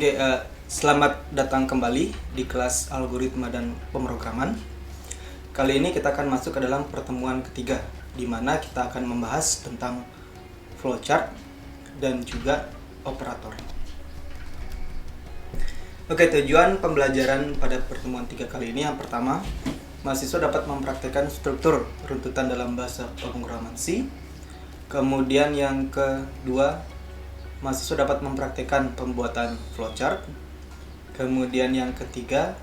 Oke, selamat datang kembali di kelas algoritma dan pemrograman. Kali ini kita akan masuk ke dalam pertemuan ketiga, di mana kita akan membahas tentang flowchart dan juga operator. Oke, tujuan pembelajaran pada pertemuan 3 kali ini yang pertama, mahasiswa dapat mempraktikkan struktur runtutan dalam bahasa pemrograman C. Kemudian yang kedua, mahasiswa dapat mempraktikkan pembuatan flowchart. Kemudian yang ketiga,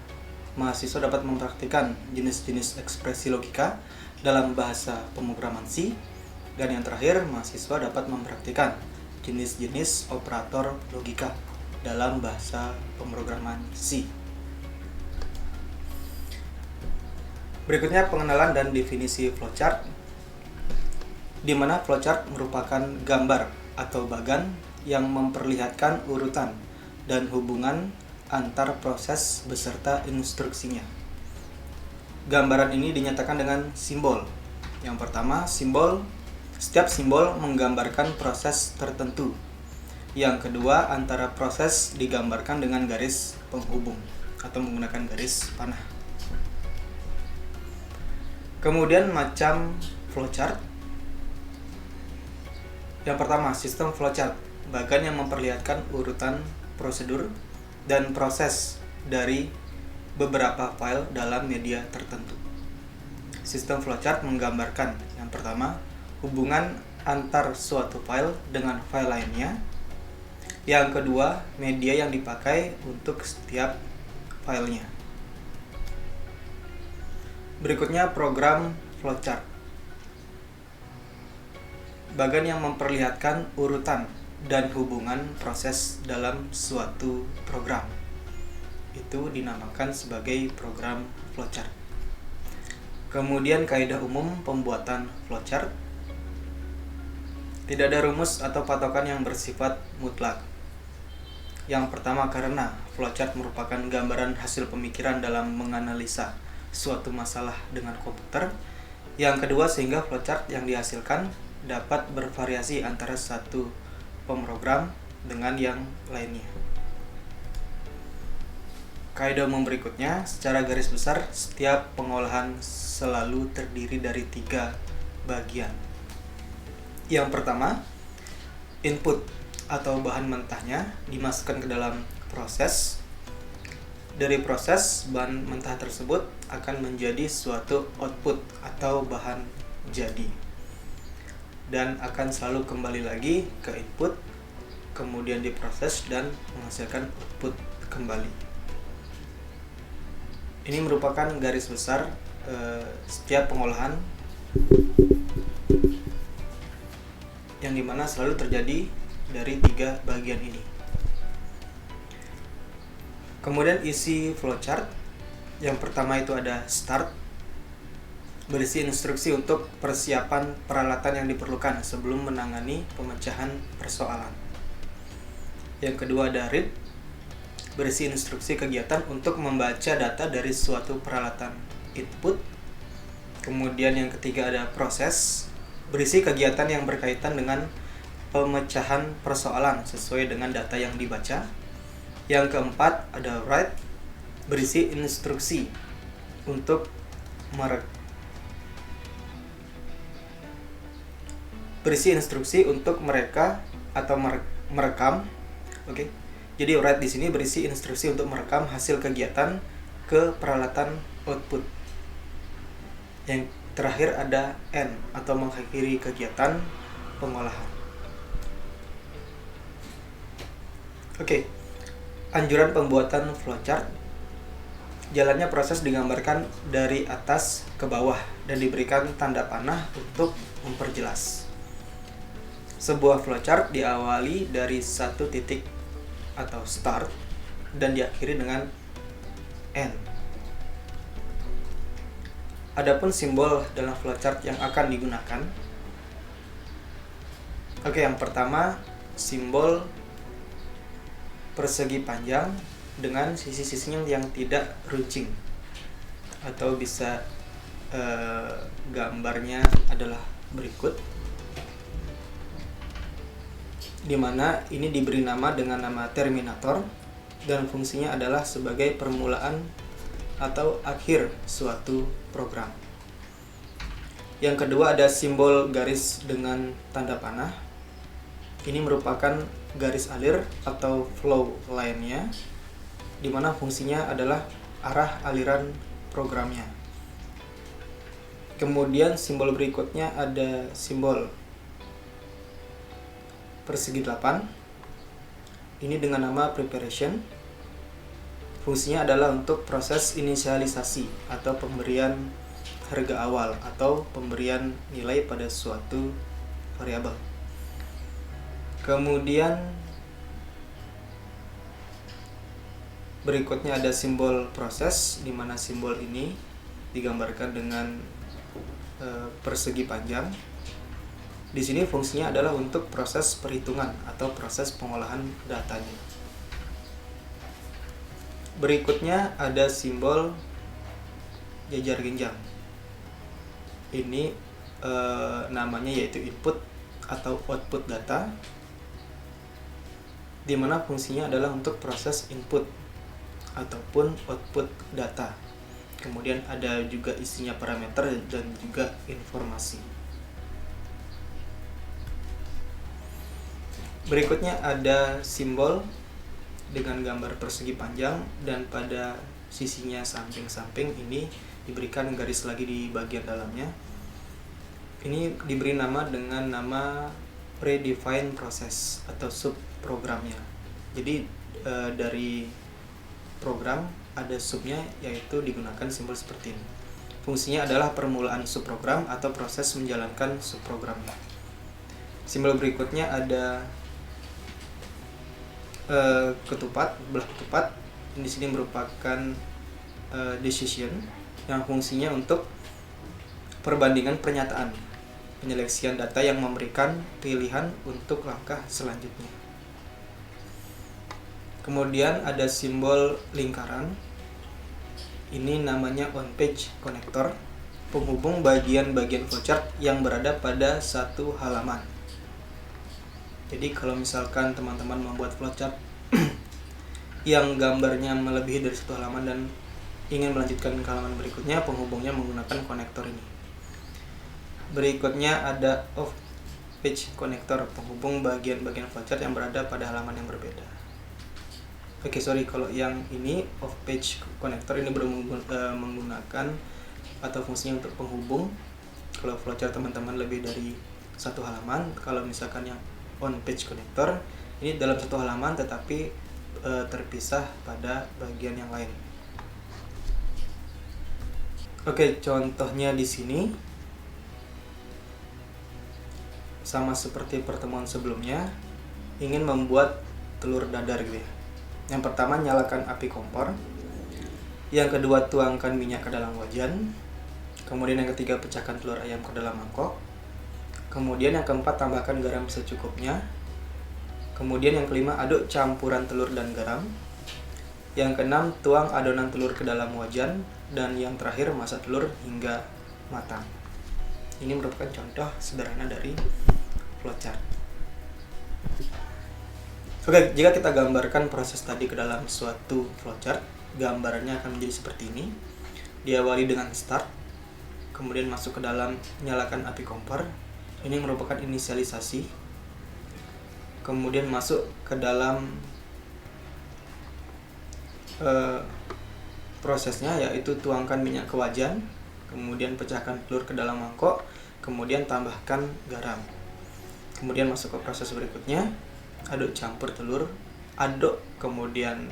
mahasiswa dapat mempraktikkan jenis-jenis ekspresi logika dalam bahasa pemrograman C. Dan yang terakhir, mahasiswa dapat mempraktikkan jenis-jenis operator logika dalam bahasa pemrograman C. Berikutnya pengenalan dan definisi flowchart, di mana flowchart merupakan gambar atau bagan yang memperlihatkan urutan dan hubungan antar proses beserta instruksinya. Gambaran ini dinyatakan dengan simbol. Yang pertama, setiap simbol menggambarkan proses tertentu. Yang kedua, antara proses digambarkan dengan garis penghubung atau menggunakan garis panah. Kemudian macam flowchart. Yang pertama, sistem flowchart, bagan yang memperlihatkan urutan prosedur dan proses dari beberapa file dalam media tertentu. Sistem flowchart menggambarkan yang pertama, hubungan antar suatu file dengan file lainnya. Yang kedua, media yang dipakai untuk setiap filenya. Berikutnya program flowchart, bagan yang memperlihatkan urutan dan hubungan proses dalam suatu program. Itu dinamakan sebagai program flowchart. Kemudian kaidah umum pembuatan flowchart. Tidak ada rumus atau patokan yang bersifat mutlak. Yang pertama, karena flowchart merupakan gambaran hasil pemikiran dalam menganalisa suatu masalah dengan komputer. Yang kedua, sehingga flowchart yang dihasilkan dapat bervariasi antara satu pemrogram dengan yang lainnya. Kaidah umum berikutnya, secara garis besar, setiap pengolahan selalu terdiri dari 3 bagian. Yang pertama, input atau bahan mentahnya dimasukkan ke dalam proses. Dari proses, bahan mentah tersebut akan menjadi suatu output atau bahan jadi, dan akan selalu kembali lagi ke input, kemudian diproses dan menghasilkan output kembali. Ini merupakan garis besar setiap pengolahan yang dimana selalu terjadi dari 3 bagian ini. Kemudian isi flowchart, yang pertama itu ada start, berisi instruksi untuk persiapan peralatan yang diperlukan sebelum menangani pemecahan persoalan. Yang kedua ada read, berisi instruksi kegiatan untuk membaca data dari suatu peralatan input. Kemudian yang ketiga ada proses, berisi kegiatan yang berkaitan dengan pemecahan persoalan sesuai dengan data yang dibaca. Yang keempat ada write, berisi instruksi untuk mereka atau merekam. Oke. Jadi write di sini berisi instruksi untuk merekam hasil kegiatan ke peralatan output. Yang terakhir ada end atau mengakhiri kegiatan pengolahan. Oke. Anjuran pembuatan flowchart. Jalannya proses digambarkan dari atas ke bawah dan diberikan tanda panah untuk memperjelas. Sebuah flowchart diawali dari satu titik atau start dan diakhiri dengan end. Adapun simbol dalam flowchart yang akan digunakan. Oke, yang pertama simbol persegi panjang dengan sisi-sisinya yang tidak runcing, atau bisa gambarnya adalah berikut, di mana ini diberi nama dengan nama terminator. dan fungsinya adalah sebagai permulaan atau akhir suatu program. Yang kedua ada simbol garis dengan tanda panah. Ini merupakan garis alir atau flow line-nya, di mana fungsinya adalah arah aliran programnya. Kemudian simbol berikutnya ada simbol persegi 8. Ini dengan nama preparation. Fungsinya adalah untuk proses inisialisasi atau pemberian harga awal atau pemberian nilai pada suatu variabel. Kemudian berikutnya ada simbol proses, di mana simbol ini digambarkan dengan persegi panjang. Di sini fungsinya adalah untuk proses perhitungan atau proses pengolahan datanya. Berikutnya ada simbol jajar genjang. Ini namanya yaitu input atau output data, di mana fungsinya adalah untuk proses input ataupun output data. Kemudian ada juga isinya parameter dan juga informasi. Berikutnya ada simbol dengan gambar persegi panjang, dan pada sisinya samping-samping ini diberikan garis lagi di bagian dalamnya. Ini diberi nama dengan nama predefined process atau subprogramnya. Jadi dari program ada subnya, yaitu digunakan simbol seperti ini. Fungsinya adalah permulaan subprogram atau proses menjalankan subprogramnya. Simbol berikutnya ada ketupat, belah ketupat. Di sini merupakan decision yang fungsinya untuk perbandingan pernyataan, penyeleksian data yang memberikan pilihan untuk langkah selanjutnya. Kemudian ada simbol lingkaran. Ini namanya on-page connector, penghubung bagian-bagian flowchart yang berada pada satu halaman. Jadi kalau misalkan teman-teman membuat flowchart yang gambarnya melebihi dari satu halaman dan ingin melanjutkan ke halaman berikutnya, penghubungnya menggunakan konektor ini. Berikutnya ada off-page connector, penghubung bagian-bagian flowchart yang berada pada halaman yang berbeda. Kalau yang ini off-page connector ini menggunakan atau fungsinya untuk penghubung kalau flowchart teman-teman lebih dari satu halaman. Kalau misalkan yang on-page connector ini dalam satu halaman tetapi terpisah pada bagian yang lain. Contohnya di sini sama seperti pertemuan sebelumnya, ingin membuat telur dadar gitu ya. Yang pertama, nyalakan api kompor. Yang kedua, tuangkan minyak ke dalam wajan. Kemudian yang ketiga, pecahkan telur ayam ke dalam mangkok. Kemudian yang keempat, tambahkan garam secukupnya. Kemudian yang kelima, aduk campuran telur dan garam. Yang keenam, tuang adonan telur ke dalam wajan. Dan yang terakhir, masak telur hingga matang. Ini merupakan contoh sederhana dari flowchart. Jika kita gambarkan proses tadi ke dalam suatu flowchart, gambarannya akan menjadi seperti ini. Diawali dengan start, kemudian masuk ke dalam nyalakan api kompor. Ini merupakan inisialisasi. Kemudian masuk ke dalam prosesnya, yaitu tuangkan minyak ke wajan, kemudian pecahkan telur ke dalam mangkok, kemudian tambahkan garam. Kemudian masuk ke proses berikutnya, aduk campur telur, aduk kemudian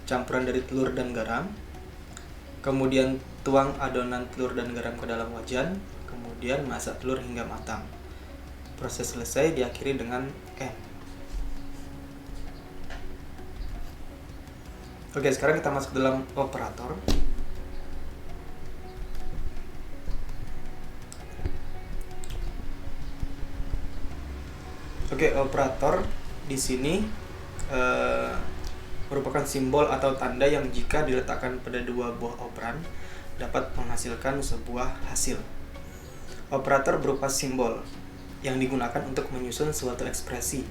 campuran dari telur dan garam, kemudian tuang adonan telur dan garam ke dalam wajan, kemudian masak telur hingga matang. Proses selesai diakhiri dengan N. Sekarang kita masuk ke dalam operator. Operator di sini merupakan simbol atau tanda yang jika diletakkan pada dua buah operan dapat menghasilkan sebuah hasil. Operator berupa simbol yang digunakan untuk menyusun suatu ekspresi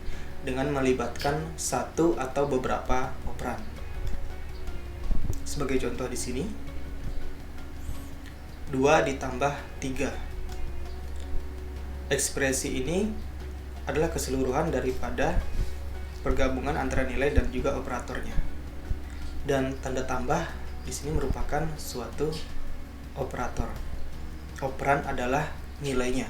dengan melibatkan satu atau beberapa operan. Sebagai contoh di sini, 2 ditambah 3. Ekspresi ini adalah keseluruhan daripada pergabungan antara nilai dan juga operatornya. Dan tanda tambah di sini merupakan suatu operator. Operan adalah nilainya.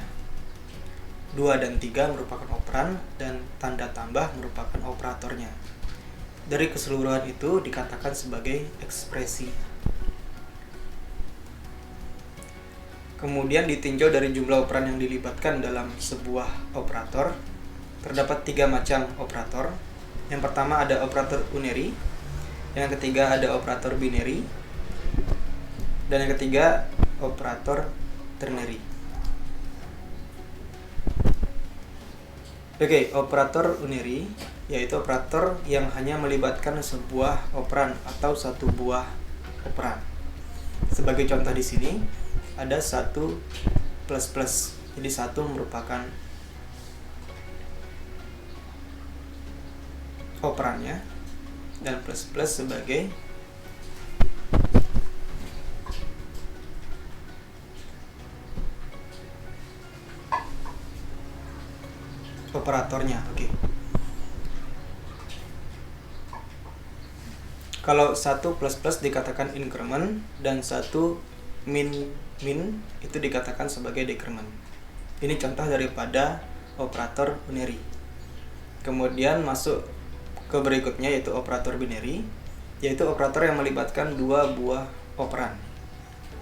2 dan 3 merupakan operan dan tanda tambah merupakan operatornya. Dari keseluruhan itu dikatakan sebagai ekspresi. Kemudian ditinjau dari jumlah operan yang dilibatkan dalam sebuah operator. Terdapat 3 macam operator. Yang pertama ada operator unary, yang ketiga ada operator binary, dan yang ketiga operator ternary. Oke, operator unary yaitu operator yang hanya melibatkan sebuah operan atau satu buah operan. Sebagai contoh di sini ada 1 plus plus. Jadi 1 merupakan operannya dan plus plus sebagai operatornya. Oke. Kalau 1 plus plus dikatakan increment dan 1 min itu dikatakan sebagai decrement. Ini contoh daripada operator unary. Kemudian masuk ke berikutnya yaitu operator binary, yaitu operator yang melibatkan 2 buah operan.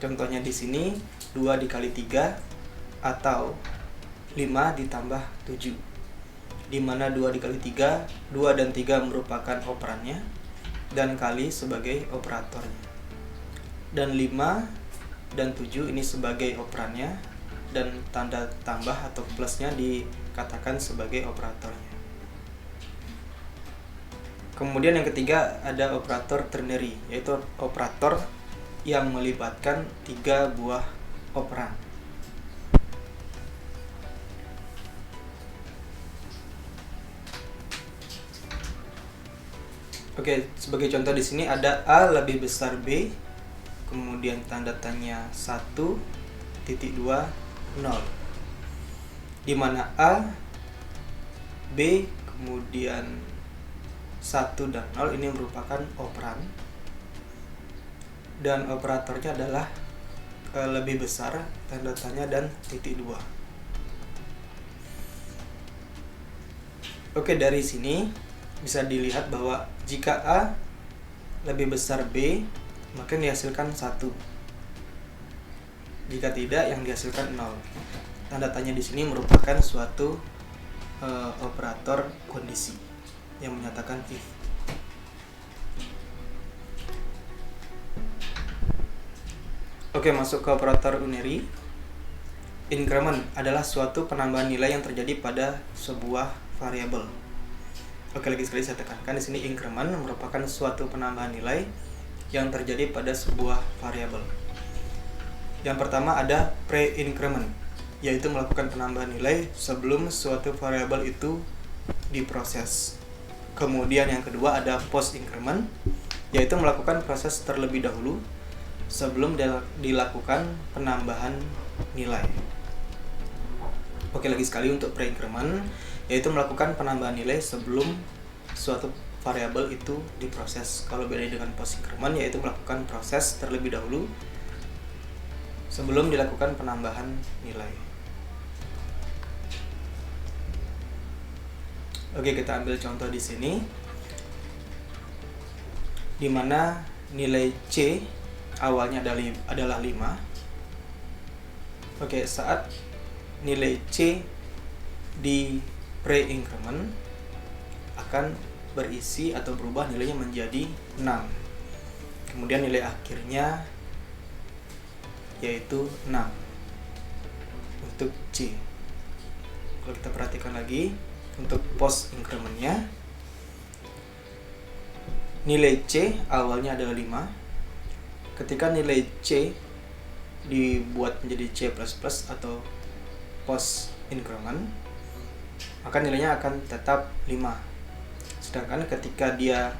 Contohnya di sini 2 dikali 3 atau 5 ditambah 7. Di mana 2 dikali 3, 2 dan 3 merupakan operannya dan kali sebagai operatornya. Dan 5 dan 7 ini sebagai operannya dan tanda tambah atau plusnya dikatakan sebagai operatornya. Kemudian yang ketiga ada operator ternary, yaitu operator yang melibatkan 3 buah operan. Oke, sebagai contoh di sini ada A lebih besar B, kemudian tanda tanya 1.2 0. Di mana A, B, kemudian 1 dan 0 ini merupakan operan dan operatornya adalah lebih besar, tanda tanya dan titik 2. Oke, dari sini bisa dilihat bahwa jika A lebih besar B, maka yang dihasilkan 1. Jika tidak, yang dihasilkan 0. Tanda tanya di sini merupakan suatu operator kondisi yang menyatakan if. Oke, masuk ke operator unary. Increment adalah suatu penambahan nilai yang terjadi pada sebuah variabel. Oke, lagi sekali saya tekankan di sini increment merupakan suatu penambahan nilai yang terjadi pada sebuah variabel. Yang pertama ada pre-increment, yaitu melakukan penambahan nilai sebelum suatu variabel itu diproses. Kemudian yang kedua ada post-increment, yaitu melakukan proses terlebih dahulu sebelum dilakukan penambahan nilai. Oke, lagi sekali untuk pre-increment, yaitu melakukan penambahan nilai sebelum suatu variabel itu diproses. Kalau beda dengan post-increment, yaitu melakukan proses terlebih dahulu sebelum dilakukan penambahan nilai. Oke, kita ambil contoh di sini, di mana nilai C awalnya adalah 5. Oke, saat nilai C di pre-increment akan berisi atau berubah nilainya menjadi 6. Kemudian nilai akhirnya yaitu 6 untuk C. Kalau kita perhatikan lagi untuk post incrementnya, nilai C awalnya adalah 5. Ketika nilai C dibuat menjadi C++ atau post increment, maka nilainya akan tetap 5. Sedangkan ketika dia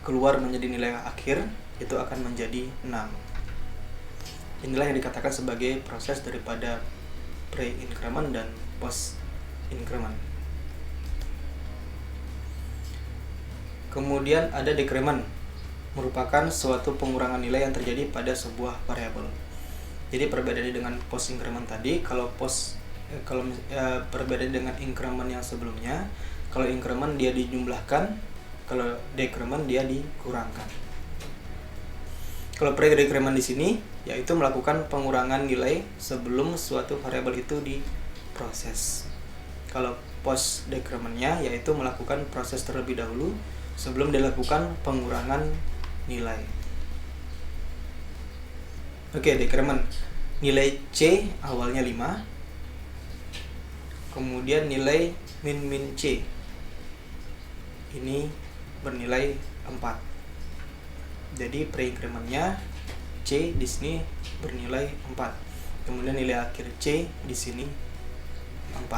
keluar menjadi nilai akhir, itu akan menjadi 6. Inilah yang dikatakan sebagai proses daripada pre-increment dan post-increment. Kemudian ada decrement, merupakan suatu pengurangan nilai yang terjadi pada sebuah variabel. Jadi perbedaannya dengan post-increment tadi, kalau perbedaan dengan increment yang sebelumnya, kalau increment dia dijumlahkan, kalau decrement dia dikurangkan. Kalau pre-decrement di sini yaitu melakukan pengurangan nilai sebelum suatu variabel itu diproses. Kalau post-decrementnya yaitu melakukan proses terlebih dahulu sebelum dilakukan pengurangan nilai. Oke, decrement. Nilai C awalnya 5. Kemudian nilai min C ini bernilai 4. Jadi pre-incrementnya C di sini bernilai 4. Kemudian nilai akhir C di sini 4.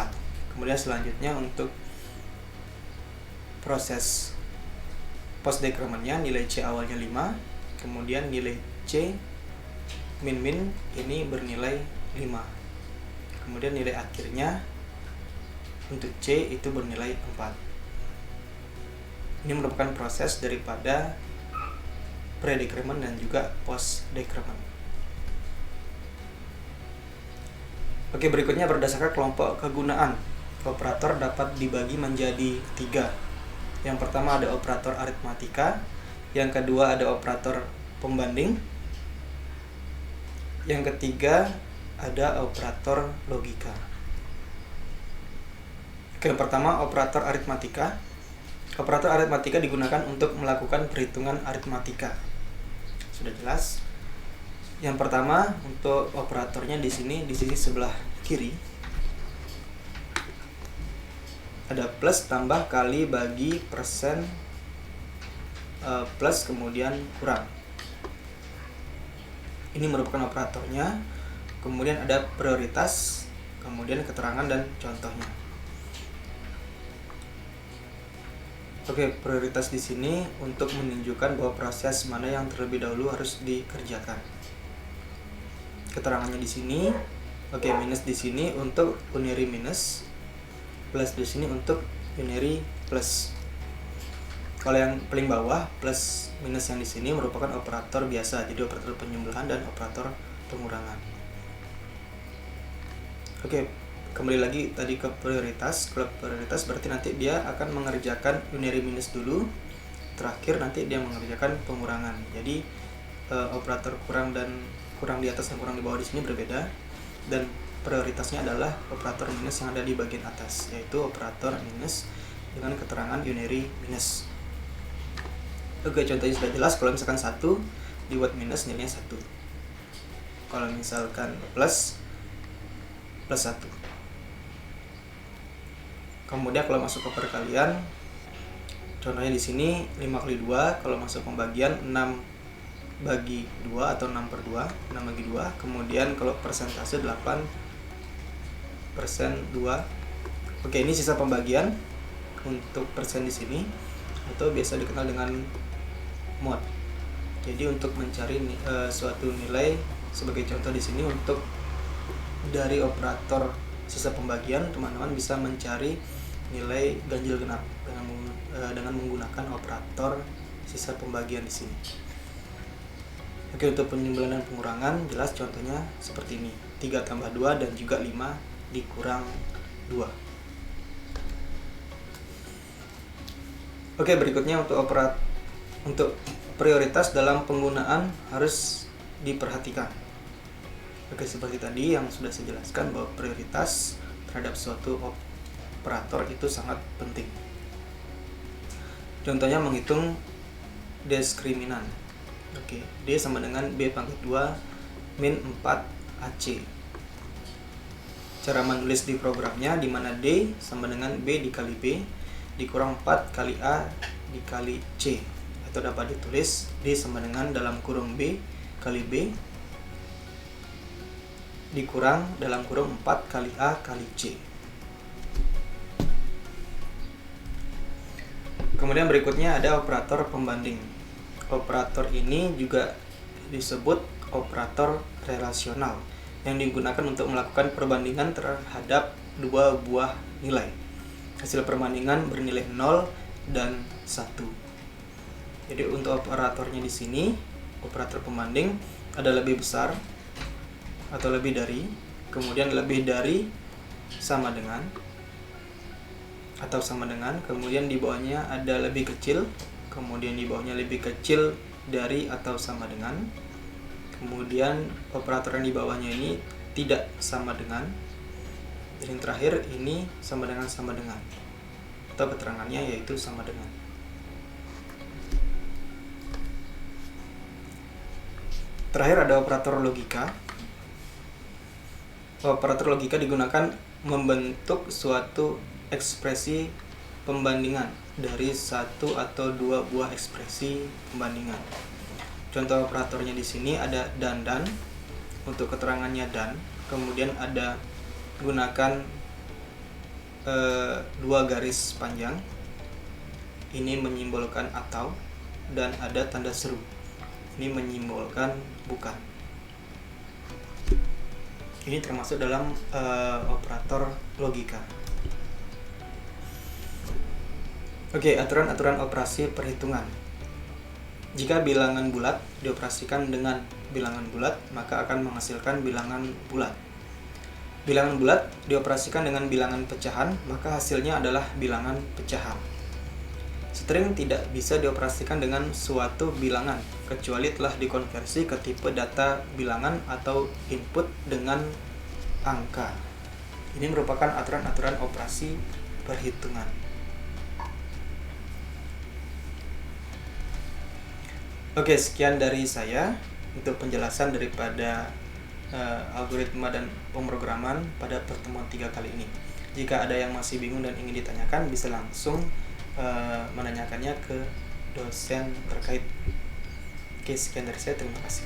Kemudian selanjutnya untuk proses post-decrementnya nilai C awalnya 5. Kemudian nilai C min ini bernilai 5. Kemudian nilai akhirnya untuk C itu bernilai 4. Ini merupakan proses daripada pre-decrement dan juga post-decrement. Oke, berikutnya berdasarkan kelompok kegunaan. Operator dapat dibagi menjadi 3. Yang pertama ada operator aritmatika, yang kedua ada operator pembanding, yang ketiga ada operator logika. Oke, yang pertama operator aritmatika. Operator aritmatika digunakan untuk melakukan perhitungan aritmatika. Sudah jelas. Yang pertama untuk operatornya di sini di sisi sebelah kiri ada plus tambah kali bagi persen, plus kemudian kurang. Ini merupakan operatornya. Kemudian ada prioritas, kemudian keterangan dan contohnya. Oke, prioritas di sini untuk menunjukkan bahwa proses mana yang terlebih dahulu harus dikerjakan. Keterangannya di sini. Oke, minus di sini untuk unary minus, plus di sini untuk unary plus. Kalau yang paling bawah plus minus yang di sini merupakan operator biasa, jadi operator penjumlahan dan operator pengurangan. Oke, kembali lagi tadi ke prioritas. Kalau prioritas berarti nanti dia akan mengerjakan unary minus dulu, terakhir nanti dia mengerjakan pengurangan. Jadi operator kurang di atas dan kurang di bawah di sini berbeda, dan prioritasnya adalah operator minus yang ada di bagian atas, yaitu operator minus dengan keterangan unary minus. Oke, contohnya sudah jelas. Kalau misalkan 1 dibuat minus, nilainya 1. Kalau misalkan plus 1. Kemudian kalau masuk ke perkalian, contohnya di sini 5 kali 2. Kalau masuk pembagian 6 bagi 2 atau 6 per 2, 6 bagi 2. Kemudian kalau persentase 8 persen 2. Oke, ini sisa pembagian untuk persen di sini, atau biasa dikenal dengan mod. Jadi untuk mencari suatu nilai, sebagai contoh di sini untuk dari operator sisa pembagian, teman-teman bisa mencari nilai ganjil genap dengan menggunakan operator sisa pembagian di sini. Oke, untuk penjumlahan dan pengurangan jelas contohnya seperti ini. 3 tambah 2 dan juga 5 dikurang 2. Oke, berikutnya untuk prioritas dalam penggunaan harus diperhatikan. Oke, seperti tadi yang sudah saya jelaskan bahwa prioritas terhadap suatu operator itu sangat penting. Contohnya menghitung diskriminan. Oke, D sama dengan B pangkat 2 min 4 AC. Cara menulis di programnya di mana D sama dengan B dikali B dikurang 4 kali A dikali C, atau dapat ditulis D sama dengan dalam kurung B kali B dikurang dalam kurung 4 kali A kali C. Kemudian berikutnya ada operator pembanding. Operator ini juga disebut operator relasional yang digunakan untuk melakukan perbandingan terhadap dua buah nilai. Hasil perbandingan bernilai 0 dan 1. Jadi untuk operatornya di sini, operator pembanding ada lebih besar atau lebih dari, kemudian lebih dari, sama dengan atau sama dengan, kemudian di bawahnya ada lebih kecil, kemudian di bawahnya lebih kecil dari atau sama dengan, kemudian operator yang di bawahnya ini tidak sama dengan, dan yang terakhir ini sama dengan atau keterangannya yaitu sama dengan. Terakhir ada operator logika. Operator logika digunakan membentuk suatu ekspresi pembandingan dari satu atau dua buah ekspresi pembandingan. Contoh operatornya di sini ada dan, untuk keterangannya dan, kemudian ada gunakan dua garis panjang, ini menyimbolkan atau, dan ada tanda seru, ini menyimbolkan bukan. Ini termasuk dalam operator logika. Oke, aturan-aturan operasi perhitungan. Jika bilangan bulat dioperasikan dengan bilangan bulat, maka akan menghasilkan bilangan bulat. Bilangan bulat dioperasikan dengan bilangan pecahan, maka hasilnya adalah bilangan pecahan. String tidak bisa dioperasikan dengan suatu bilangan, kecuali telah dikonversi ke tipe data bilangan atau input dengan angka. Ini merupakan aturan-aturan operasi perhitungan. Oke, sekian dari saya untuk penjelasan daripada algoritma dan pemrograman pada pertemuan 3 kali ini. Jika ada yang masih bingung dan ingin ditanyakan, bisa langsung menanyakannya ke dosen terkait. Oke, sekian dari saya. Terima kasih.